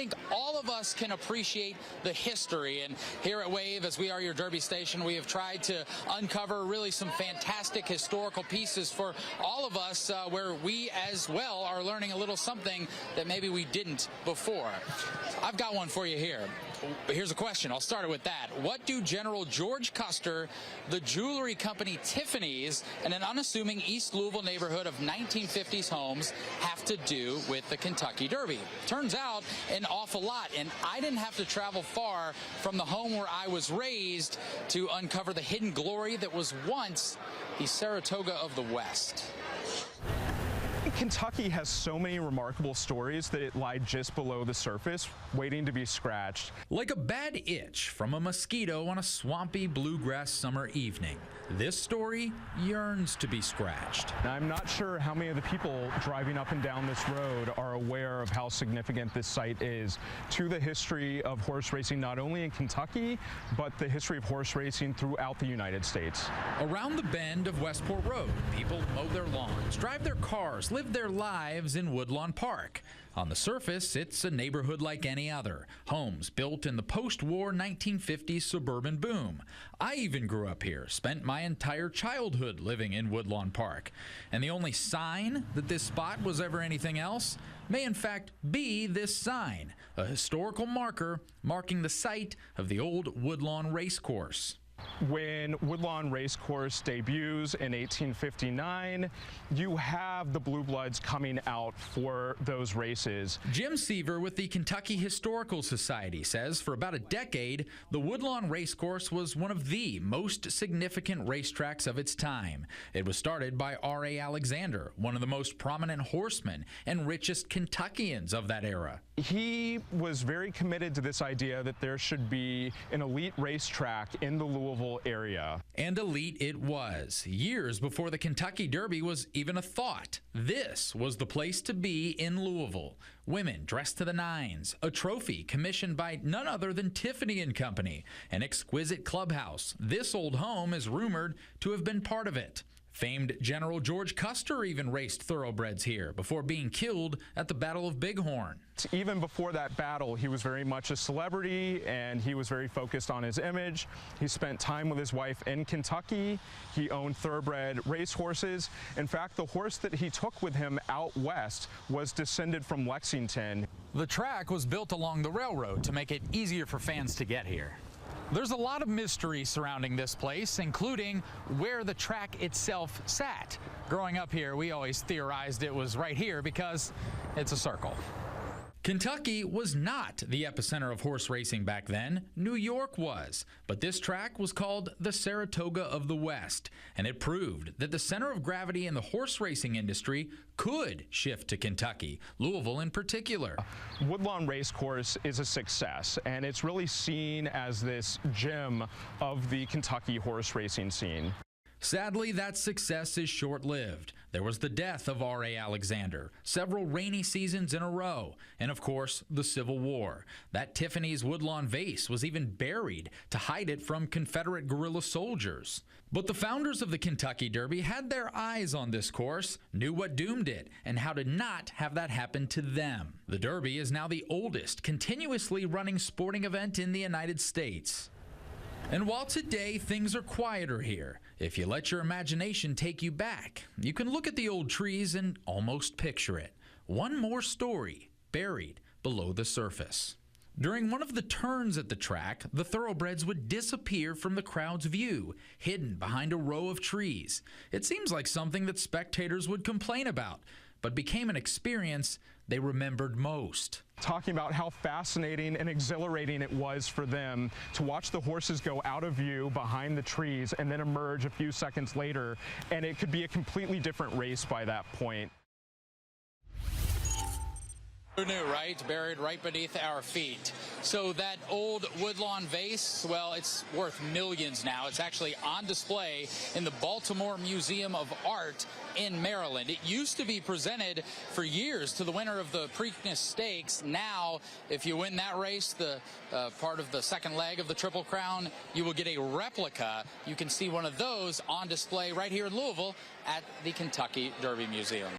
I think all of us can appreciate the history, and here at Wave, as we are your Derby station, we have tried to uncover really some fantastic historical pieces for all of us where we as well are learning a little something that maybe we didn't before. I've got one for you here. Here's a question. I'll start it with that. What do General George Custer, the jewelry company Tiffany's, and an unassuming East Louisville neighborhood of 1950s homes have to do with the Kentucky Derby? Turns out an awful lot, and I didn't have to travel far from the home where I was raised to uncover the hidden glory that was once the Saratoga of the West. Kentucky has so many remarkable stories that it lie just below the surface, waiting to be scratched. Like a bad itch from a mosquito on a swampy bluegrass summer evening, this story yearns to be scratched. Now, I'm not sure how many of the people driving up and down this road are aware of how significant this site is to the history of horse racing, not only in Kentucky, but the history of horse racing throughout the United States. Around the bend of Westport Road, people mow their lawns, drive their cars, live their lives in Woodlawn Park. On the surface, it's a neighborhood like any other. Homes built in the post-war 1950s suburban boom. I even grew up here, spent my entire childhood living in Woodlawn Park. And the only sign that this spot was ever anything else may in fact be this sign, a historical marker marking the site of the old Woodlawn Race Course. When Woodlawn Race Course debuts in 1859, you have the Blue Bloods coming out for those races. Jim Seaver with the Kentucky Historical Society says for about a decade, the Woodlawn Race Course was one of the most significant racetracks of its time. It was started by R.A. Alexander, one of the most prominent horsemen and richest Kentuckians of that era. He was very committed to this idea that there should be an elite racetrack in the Louisville area. And elite it was. Years before the Kentucky Derby was even a thought, this was the place to be in Louisville. Women dressed to the nines, a trophy commissioned by none other than Tiffany & Company, an exquisite clubhouse. This old home is rumored to have been part of it. Famed General George Custer even raced thoroughbreds here before being killed at the Battle of Bighorn. Even before that battle, he was very much a celebrity, and he was very focused on his image. He spent time with his wife in Kentucky. He owned thoroughbred racehorses. In fact, the horse that he took with him out west was descended from Lexington. The track was built along the railroad to make it easier for fans to get here. There's a lot of mystery surrounding this place, including where the track itself sat. Growing up here, we always theorized it was right here because it's a circle. Kentucky was not the epicenter of horse racing back then. New York was. But this track was called the Saratoga of the West, and it proved that the center of gravity in the horse racing industry could shift to Kentucky, Louisville in particular. Woodlawn Race Course is a success, and it's really seen as this gem of the Kentucky horse racing scene. Sadly, that success is short-lived. There was the death of R.A. Alexander, several rainy seasons in a row, and of course, the Civil War. That Tiffany's Woodlawn vase was even buried to hide it from Confederate guerrilla soldiers. But the founders of the Kentucky Derby had their eyes on this course, knew what doomed it, and how to not have that happen to them. The Derby is now the oldest continuously running sporting event in the United States. And while today things are quieter here, if you let your imagination take you back, you can look at the old trees and almost picture it. One more story buried below the surface. During one of the turns at the track, the thoroughbreds would disappear from the crowd's view, hidden behind a row of trees. It seems like something that spectators would complain about, but became an experience they remembered most. Talking about how fascinating and exhilarating it was for them to watch the horses go out of view behind the trees and then emerge a few seconds later, and it could be a completely different race by that point. Who knew, right? Buried right beneath our feet. So that old Woodlawn vase, well, it's worth millions now. It's actually on display in the Baltimore Museum of Art in Maryland. It used to be presented for years to the winner of the Preakness Stakes. Now, if you win that race, the part of the second leg of the Triple Crown, you will get a replica. You can see one of those on display right here in Louisville at the Kentucky Derby Museum.